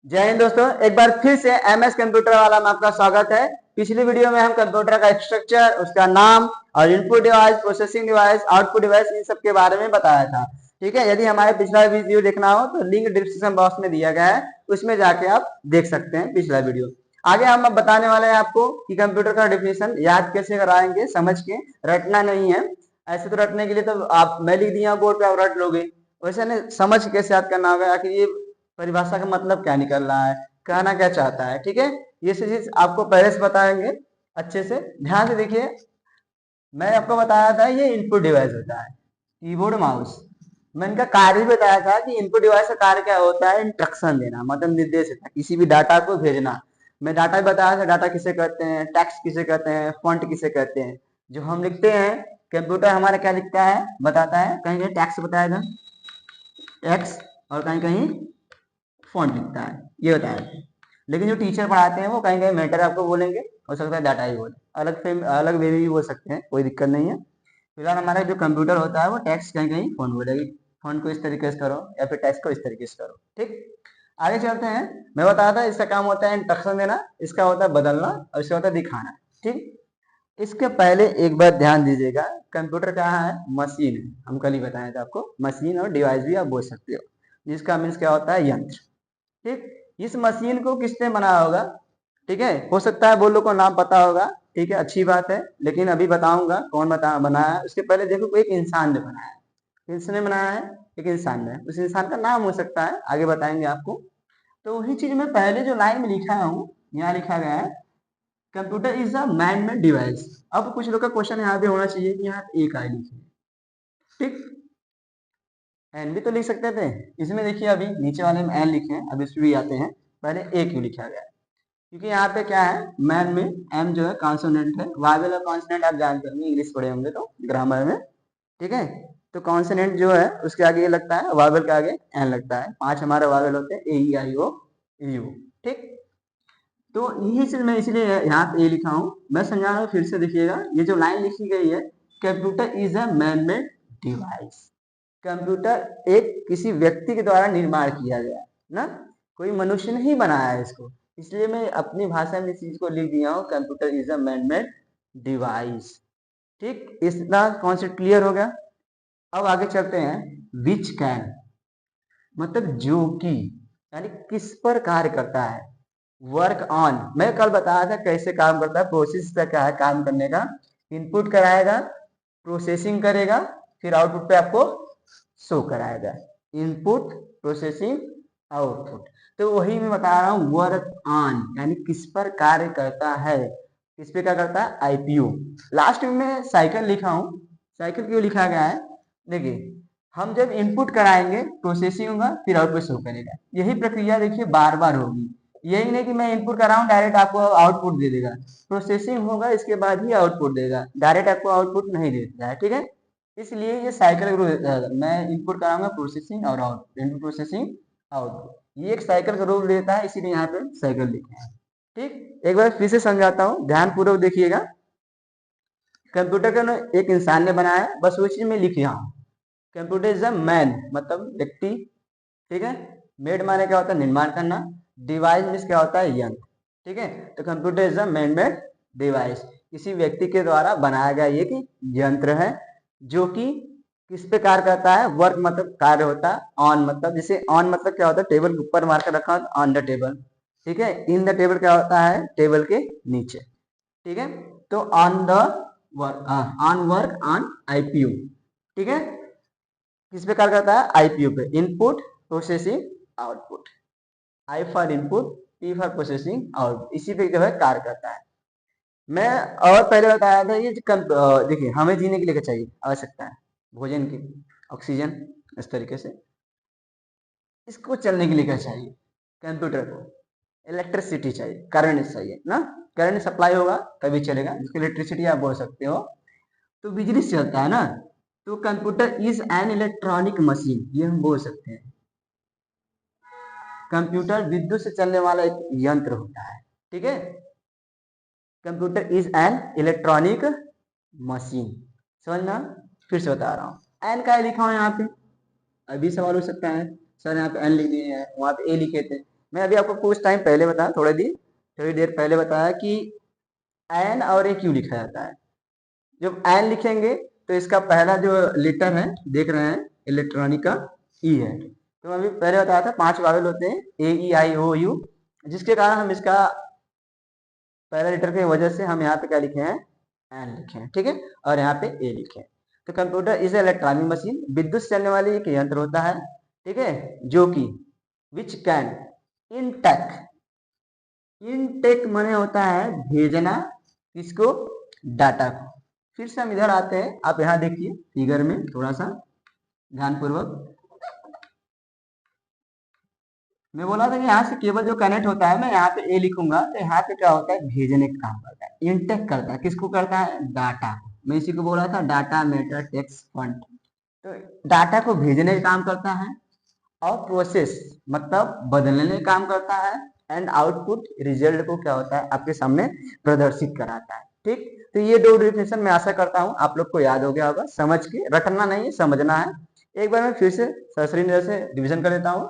जय हिंद दोस्तों, एक बार फिर से एमएस कंप्यूटर वाला में आपका स्वागत है। पिछली वीडियो में हम कंप्यूटर का स्ट्रक्चर, उसका नाम और input device, processing device, output device, इन सब के बारे में बताया था। ठीक है, यदि हमारे पिछला वीडियो देखना हो तो लिंक डिस्क्रिप्शन बॉक्स में दिया गया है, उसमें जाके आप देख सकते हैं पिछला वीडियो। आगे हम अब बताने वाले हैं आपको कि कंप्यूटर का डेफिनेशन याद कैसे कराएंगे, समझ के, रटना नहीं है। ऐसे तो रटने के लिए तो आप मैं लिख दिया बोर्ड पे, आप रट लोगे। वैसे नहीं, समझ के कैसे याद करना होगा कि ये परिभाषा का मतलब क्या निकल रहा है, कहना क्या चाहता है। ठीक है, ये चीज आपको पहले से बताएंगे। अच्छे से ध्यान से देखिए। मैं आपको बताया था ये इनपुट डिवाइस होता है, कीबोर्ड माउस। मैं इनका कार्य भी बताया था कि इनपुट डिवाइस का कार्य क्या होता है, इंस्ट्रक्शन देना, मतलब निर्देश देना, किसी भी डाटा को भेजना। मैं डाटा भी बताया था, डाटा किसे कहते हैं, टेक्स्ट किसे कहते हैं, फॉन्ट किसे कहते हैं। जो हम लिखते हैं, कंप्यूटर हमारा क्या लिखता है, बताता है। कहीं कहीं टेक्स्ट बताया था, टेक्स्ट, और कहीं कहीं फॉन्ट लिखता है, ये बताया था। लेकिन जो टीचर पढ़ाते हैं वो कहीं कहीं मैटर आपको बोलेंगे, हो सकता है डाटा ही बोले, अलग वे में भी बोल सकते हैं, कोई दिक्कत नहीं है। फिलहाल हमारा जो कंप्यूटर होता है वो टेक्स्ट, कहीं कहीं फॉन्ट बोलेगी, फॉन्ट को इस तरीके से करो या फिर टेक्स्ट को इस तरीके से करो। ठीक, आगे चलते हैं। मैं बताया था इसका काम होता है इंस्ट्रक्शन देना, इसका होता है बदलना, और इसका होता है दिखाना। ठीक, इसके पहले एक बार ध्यान दीजिएगा, कंप्यूटर क्या है, मशीन है। हम कल ही बताए थे आपको, मशीन और डिवाइस भी आप बोल सकते हो, जिसका मीन्स क्या होता है, यंत्र। ठीक, इस मशीन को किसने बनाया होगा, ठीक है, हो सकता है वो लोग को नाम पता होगा। ठीक है, अच्छी बात है, लेकिन अभी बताऊंगा कौन बनाया है। उसके पहले देखो, एक इंसान ने बनाया है। किसने बनाया है, एक इंसान ने। उस इंसान का नाम हो सकता है, आगे बताएंगे आपको। तो वही चीज मैं पहले जो लाइन में लिखा हूँ, यहाँ लिखा गया है, computer is a man made device. अब कुछ लोग का क्वेश्चन यहाँ पे होना चाहिए कि यहाँ एक आई लिखी। ठीक, एन भी तो लिख सकते थे। इसमें देखिए, अभी नीचे वाले में एन लिखे हैं, अब इसमें भी आते हैं, पहले ए क्यों लिखा गया है, क्योंकि यहाँ पे क्या है, मैन में एम जो है कॉन्सोनेंट है। वावेल और कॉन्सोनेंट आप जानते होंगे, इंग्लिश पढ़े होंगे तो ग्रामर में। ठीक है, तो कॉन्सोनेंट जो है उसके आगे ये लगता है, वावेल के आगे एन लगता है। 5 हमारे वावेल होते हैं, ए ई आई ओ यू। ठीक, तो यही चीज मैं इसलिए यहाँ पे ए लिखा हूँ। मैं समझा रहा हूँ, फिर से देखिएगा, ये जो लाइन लिखी गई है, computer is a man made device. Computer एक किसी व्यक्ति के द्वारा निर्माण किया गया है ना, कोई मनुष्य नहीं बनाया है इसको। इसलिए मैं अपनी भाषा में इस चीज को लिख दिया हूँ, computer is a man made device. ठीक, इतना कॉन्सेप्ट क्लियर हो गया। अब आगे चलते हैं। विच कैन, मतलब जो कि, यानी किस पर कार्य करता है। वर्क ऑन, मैं कल बताया था कैसे काम करता है, प्रोसेस पे क्या है काम करने का। इनपुट कराएगा, प्रोसेसिंग करेगा, फिर आउटपुट पे आपको शो कराएगा। Input, processing, output. तो वही मैं बता रहा हूँ, वर्क ऑन यानी किस पर कार्य करता है। किस पे क्या करता है, आईपीयू। लास्ट में मैं साइकिल लिखा हूँ। साइकिल क्यों लिखा गया है, देखिए, हम जब इनपुट कराएंगे, प्रोसेसिंग होगा, फिर आउटपुट शो करेगा। यही प्रक्रिया देखिए बार बार होगी। यही नहीं कि मैं इनपुट कर रहा हूँ डायरेक्ट आपको आउटपुट दे देगा। प्रोसेसिंग होगा, इसके बाद ही आउटपुट देगा, डायरेक्ट आपको आउटपुट नहीं देता है। ठीक है, इसलिए ये साइकिल रूल देता है, मैं इनपुट कराऊंगा, प्रोसेसिंग और आउटपुट, इनपुट, प्रोसेसिंग, आउटपुट, ये एक साइकिल का रूल देता है, इसीलिए यहाँ पे साइकिल लिखे हैं। ठीक, एक बार फिर से समझाता हूँ, ध्यान पूर्वक देखिएगा। कंप्यूटर का एक इंसान ने बनाया है, बस वो चीज में लिख रहा हूँ। कंप्यूटर इज अ मैन, मतलब व्यक्ति। ठीक है, मेड माने क्या होता है, निर्माण करना। डिवाइस मीन्स क्या होता है, यंत्र। ठीक है, तो computer is a man made device, किसी व्यक्ति के द्वारा बनाया गया ये कि यंत्र है, जो कि किस पे कार्य करता है। वर्क मतलब कार्य होता है, ऑन मतलब, जैसे ऑन मतलब क्या होता है, टेबल के ऊपर मार कर रखा हो, ऑन द टेबल। ठीक है, इन द टेबल क्या होता है, टेबल के नीचे। ठीक है, तो on the work, on work on IPU. ठीक है, किस पे कार्य करता है, आईपीयू पे। Input, processing, output. I for input, P for processing, output, इसी पे जो है कार्य करता है। मैं और पहले बताया था, ये देखिए, हमें जीने के लिए क्या चाहिए, आवश्यकता है, भोजन की, ऑक्सीजन, इस तरीके से। इसको चलने के लिए क्या चाहिए, कंप्यूटर को इलेक्ट्रिसिटी चाहिए, करंट चाहिए ना। करंट सप्लाई होगा तभी चलेगा, जिसको इलेक्ट्रिसिटी आप बोल सकते हो। तो बिजली से चलता है ना। तो computer is an electronic machine, ये हम बोल सकते हैं। कंप्यूटर विद्युत से चलने वाला एक यंत्र होता है। ठीक है, computer is an electronic machine. समझना, फिर से बता रहा हूँ, एन का लिखा हूँ यहाँ पे। अभी सवाल हो सकता है, सर यहाँ पे एन लिख दिए हैं, वहां पे ए लिखे थे। मैं अभी आपको कुछ टाइम पहले बताया, थोड़ी देर पहले बताया कि एन और एक यू लिखा जाता है। जब एन लिखेंगे तो इसका पहला जो लेटर है देख रहे हैं इलेक्ट्रॉनिक का ई है। तो अभी पहले बताया था 5 वावेल होते हैं ए ई आई ओ यू, जिसके कारण हम इसका पहला लेटर की वजह से हम यहाँ पे क्या लिखे हैं, एन लिखे हैं, ठीक है, और यहाँ पे ए लिखे हैं। तो कंप्यूटर इज इलेक्ट्रॉनिक मशीन, विद्युत से चलने वाली एक यंत्र होता है, ठीक है, जो कि विच कैन इनटेक, इनटेक माने होता है भेजना, किसको, डाटा को। फिर से हम इधर आते हैं, आप यहाँ देखिए फिगर में थोड़ा सा ध्यानपूर्वक। मैं बोला था कि यहाँ से केबल जो कनेक्ट होता है, मैं यहाँ पे ए लिखूंगा तो यहाँ पे क्या होता है, भेजने का काम करता है, इनटेक करता है, किसको करता है, डाटा। मैं इसी को बोला था डाटा मैटर टेक्स्ट फंड। तो डाटा को भेजने का काम करता है, और प्रोसेस मतलब बदलने का काम करता है, एंड आउटपुट रिजल्ट को क्या होता है, आपके सामने प्रदर्शित कराता है, ठीक। तो ये 2 डिफिनेशन मैं आशा करता हूँ आप लोग को याद हो गया होगा, समझ के रटना नहीं है, समझना है। एक बार मैं फिर से सरसरी नजर से रिविजन कर देता हूँ,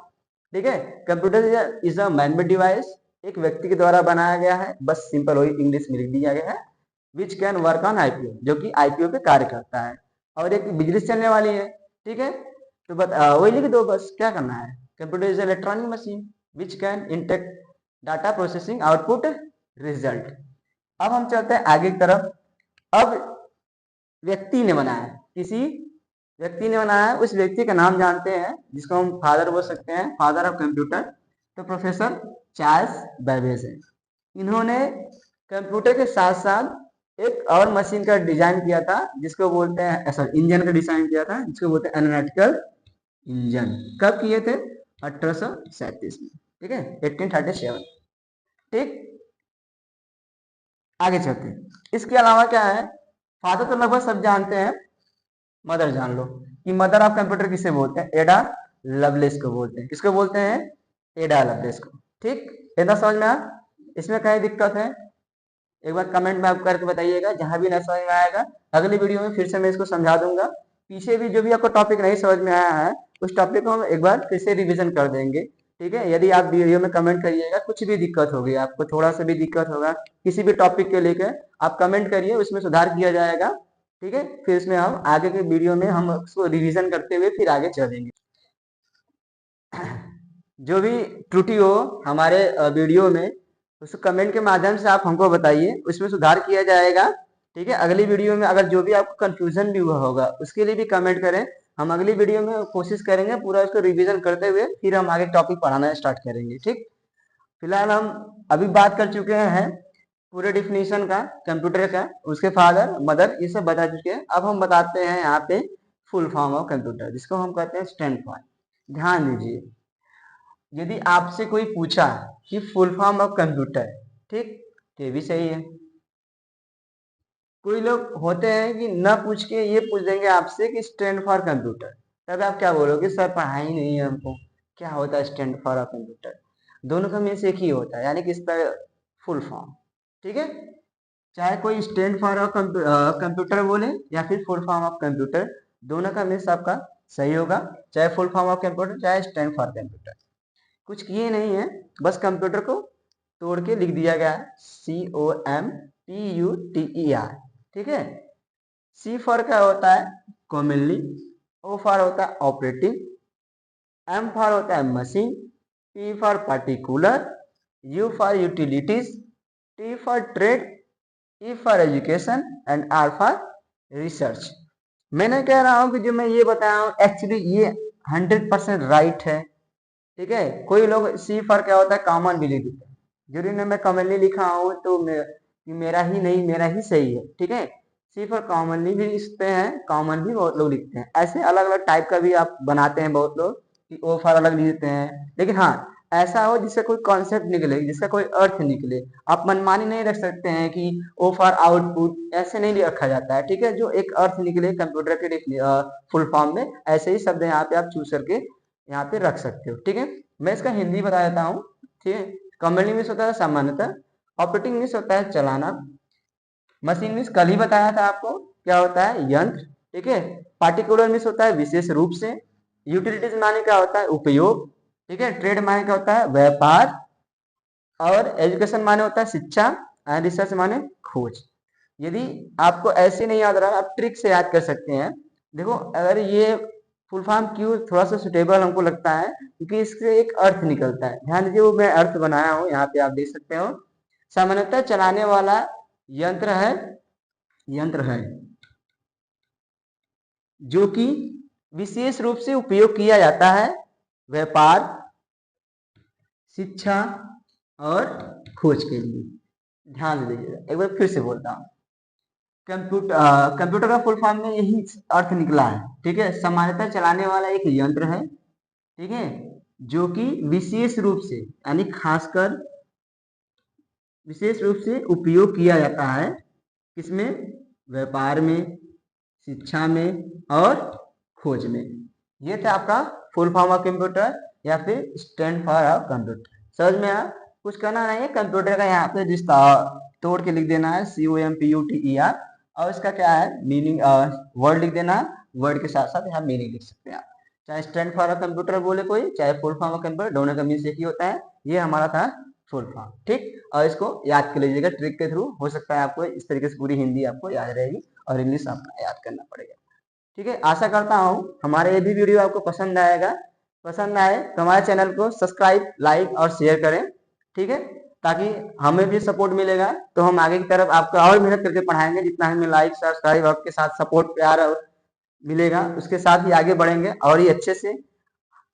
ठीक है। Computer is a man made device, एक व्यक्ति के द्वारा बनाया गया है, बस सिंपल वही इंग्लिश में लिख दिया गया है। Which can work on IPO, जो कि आईपीओ पे कार्य करता है, और एक बिजली से चलने वाली है, ठीक है। तो वही लिख दो, बस क्या करना है। Computer is electronic machine which can intake data processing output result. अब हम चलते हैं आगे की तरफ। अब व्यक्ति ने बनाया है, किसी व्यक्ति ने बनाया है, उस व्यक्ति का नाम जानते हैं, जिसको हम फादर बोल सकते हैं, फादर ऑफ कंप्यूटर। तो प्रोफेसर चार्ल्स बेबेज है। इन्होंने कंप्यूटर के साथ साथ एक और मशीन का डिजाइन किया था, जिसको बोलते हैं, सॉरी, इंजन का डिजाइन किया था, जिसको बोलते हैं एनालिटिकल इंजन। कब किए थे, 1837 में, ठीक है, 1837, ठीक। आगे चलते हैं। इसके अलावा क्या है, फादर तो लगभग सब जानते हैं, मदर जान लो कि मदर ऑफ कंप्यूटर किसे बोलते हैं, एडा लवलेस को बोलते हैं। किसको बोलते हैं, एडा लवलेस को, ठीक। इतना समझ में आया, इसमें कहीं दिक्कत है एक बार कमेंट में आप करके बताइएगा, जहां भी ना समझ में आएगा अगली वीडियो में फिर से मैं इसको समझा दूंगा। पीछे भी जो भी आपको टॉपिक नहीं समझ में आया है, उस टॉपिक को हम एक बार फिर से रिविजन कर देंगे, ठीक है। यदि आप वीडियो में कमेंट करिएगा, कुछ भी दिक्कत होगी, आपको थोड़ा सा भी दिक्कत होगा किसी भी टॉपिक के लेकर, आप कमेंट करिए, उसमें सुधार किया जाएगा, ठीक है। फिर इसमें हम आगे के वीडियो में हम उसको रिविजन करते हुए फिर आगे चलेंगे। जो भी त्रुटि हो हमारे वीडियो में, उसको कमेंट के माध्यम से आप हमको बताइए, उसमें सुधार किया जाएगा, ठीक है। अगली वीडियो में अगर जो भी आपको कंफ्यूजन भी हुआ होगा, उसके लिए भी कमेंट करें, हम अगली वीडियो में कोशिश करेंगे पूरा उसको रिवीजन करते हुए फिर हम आगे टॉपिक पढ़ाना स्टार्ट करेंगे, ठीक। फिलहाल हम अभी बात कर चुके हैं पूरे डिफिनीशन का कंप्यूटर का, उसके फादर मदर ये सब बता चुके हैं। अब हम बताते हैं यहाँ पे फुल फॉर्म ऑफ कंप्यूटर, जिसको हम कहते हैं स्टैंड फॉर्म। ध्यान दीजिए, यदि आपसे कोई पूछा कि फुल फॉर्म ऑफ कंप्यूटर, ठीक, तो ये भी सही है। कोई लोग होते हैं कि न पूछ के ये पूछ देंगे आपसे कि स्टैंड फॉर कंप्यूटर, तब आप क्या बोलोगे, सर पढ़ाई नहीं है हमको, क्या होता है स्टैंड फॉर ऑफ कंप्यूटर। दोनों का मीन्स एक ही होता है, यानी कि इसका फुल फॉर्म, ठीक है। चाहे कोई स्टैंड फॉर ऑफ कंप्यूटर बोले या फिर फुल फॉर्म ऑफ कंप्यूटर, दोनों का मीन्स आपका सही होगा, चाहे फुल फॉर्म ऑफ कंप्यूटर चाहे स्टैंड फॉर कंप्यूटर। कुछ किए नहीं है, बस कंप्यूटर को तोड़ के लिख दिया गया है, COMPUTER, ठीक है। सी फॉर क्या होता है, कॉमनली। ओ फॉर होता है ऑपरेटिंग। एम फॉर होता है machine. P for particular. U for utilities. T for trade. E for education and R for research. मैंने कह रहा हूं कि जो मैं ये बताया हूं एक्चुअली ये 100% राइट है, ठीक है। कोई लोग सी फॉर क्या होता है कॉमन भी लिख देते हैं, जरूरी नहीं मैं कॉमनली लिखा हूं तो मेरा ही नहीं, मेरा ही सही है, ठीक है। सी फॉर कॉमनली भी लिखते हैं, कॉमन भी बहुत लोग लिखते हैं, ऐसे अलग अलग टाइप का भी आप बनाते हैं बहुत लोग कि ओ फॉर अलग लिखते हैं। लेकिन हाँ, ऐसा हो जिसका कोई कॉन्सेप्ट निकले, जिसका कोई अर्थ निकले। आप मनमानी नहीं रख सकते हैं कि ओ फॉर आउटपुट, ऐसे नहीं रखा जाता है, ठीक है। जो एक अर्थ निकले कंप्यूटर के फुल फॉर्म में, ऐसे ही शब्द यहाँ पे आप चूज करके यहाँ पे रख सकते हो, ठीक है। मैं इसका हिंदी बता देता हूँ, ठीक है। कॉमनली मीन्स होता है सामान्यतः। ऑपरेटिंग मीन्स होता है चलाना। मशीन मीन्स कल ही बताया था आपको क्या होता है, यंत्र, ठीक है। पार्टिकुलर मीन्स होता है विशेष रूप से। यूटिलिटीज माने क्या होता है, उपयोग। ठीक है। ट्रेड माने क्या होता है, व्यापार, और एजुकेशन माने होता है शिक्षा, एंड रिसर्च माने खोज। यदि आपको ऐसे नहीं याद रहा, आप ट्रिक से याद कर सकते हैं। देखो, अगर ये फुल फॉर्म क्यों थोड़ा सा सुटेबल हमको लगता है, क्योंकि इससे एक अर्थ निकलता है। ध्यान दीजिए, वो मैं अर्थ बनाया हूँ, यहाँ पे आप देख सकते हो। सामान्यतः चलाने वाला यंत्र है, यंत्र है जो कि विशेष रूप से उपयोग किया जाता है व्यापार, शिक्षा और खोज के लिए। ध्यान दीजिएगा, एक बार फिर से बोलता हूँ। कंप्यूटर का फुल फॉर्म में यही अर्थ निकला है। ठीक है, सामान्यतः चलाने वाला एक यंत्र है, ठीक है, जो कि विशेष रूप से यानी खासकर विशेष रूप से उपयोग किया जाता है किसमें, व्यापार में, शिक्षा में और खोज में। ये था आपका फुल फॉर्म ऑफ कंप्यूटर या फिर स्टैंड फॉर ऑफ कंप्यूटर। समझ में आया? कुछ करना नहीं है, कंप्यूटर का यहाँ पे रिश्ता तोड़ के लिख देना है, COMPUTER, और इसका क्या है मीनिंग, वर्ड लिख देना, वर्ड के साथ साथ यहाँ मीनिंग लिख सकते हैं आप। चाहे स्टैंड फॉर ऑफ कंप्यूटर बोले कोई, चाहे फुल फॉर्म ऑफ कंप्यूटर, दोनों का मीनिंग एक ही होता है। ये हमारा था फुल फॉर्म। ठीक, और इसको याद कर लीजिएगा ट्रिक के थ्रू, हो सकता है आपको इस तरीके से पूरी हिंदी आपको याद रहेगी और इंग्लिश आपको याद करना पड़ेगा। ठीक है, आशा करता हूँ हमारे ये भी वीडियो आपको पसंद आएगा। पसंद आए तो हमारे चैनल को सब्सक्राइब, लाइक और शेयर करें। ठीक है, ताकि हमें भी सपोर्ट मिलेगा, तो हम आगे की तरफ आपको और मेहनत करके पढ़ाएंगे। जितना हमें लाइक, सब्सक्राइब आपके साथ सपोर्ट प्यार मिलेगा, उसके साथ ही आगे बढ़ेंगे और ही अच्छे से।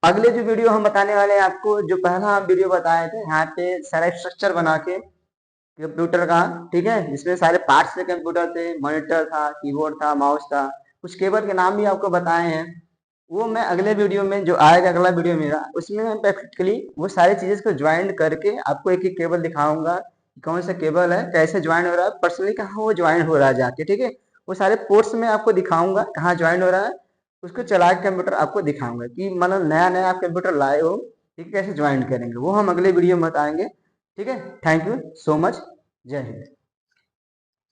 अगले जो वीडियो हम बताने वाले हैं आपको, जो पहला हम वीडियो बताए थे, यहाँ पे सारा स्ट्रक्चर बना के कंप्यूटर का, ठीक है, जिसमें सारे पार्ट्स थे कंप्यूटर थे, मॉनिटर था, कीबोर्ड था, माउस था, कुछ केबल के नाम भी आपको बताए हैं। वो मैं अगले वीडियो में जो आएगा, अगला वीडियो मेरा, उसमें मैं प्रैक्टिकली वो सारी चीजें को ज्वाइन करके आपको एक एक केबल दिखाऊंगा, कौन सा केबल है, कैसे ज्वाइन हो रहा है, पर्सनली कहाँ वो ज्वाइन हो रहा है जाके। ठीक है, वो सारे पोर्ट्स में आपको दिखाऊंगा कहाँ ज्वाइन हो रहा है, उसको चला के कंप्यूटर आपको दिखाऊंगा कि मतलब नया नया आप कंप्यूटर लाए हो, ठीक है, कैसे ज्वाइन करेंगे वो हम अगले वीडियो में बताएंगे। ठीक है, थैंक यू सो मच, जय हिंद।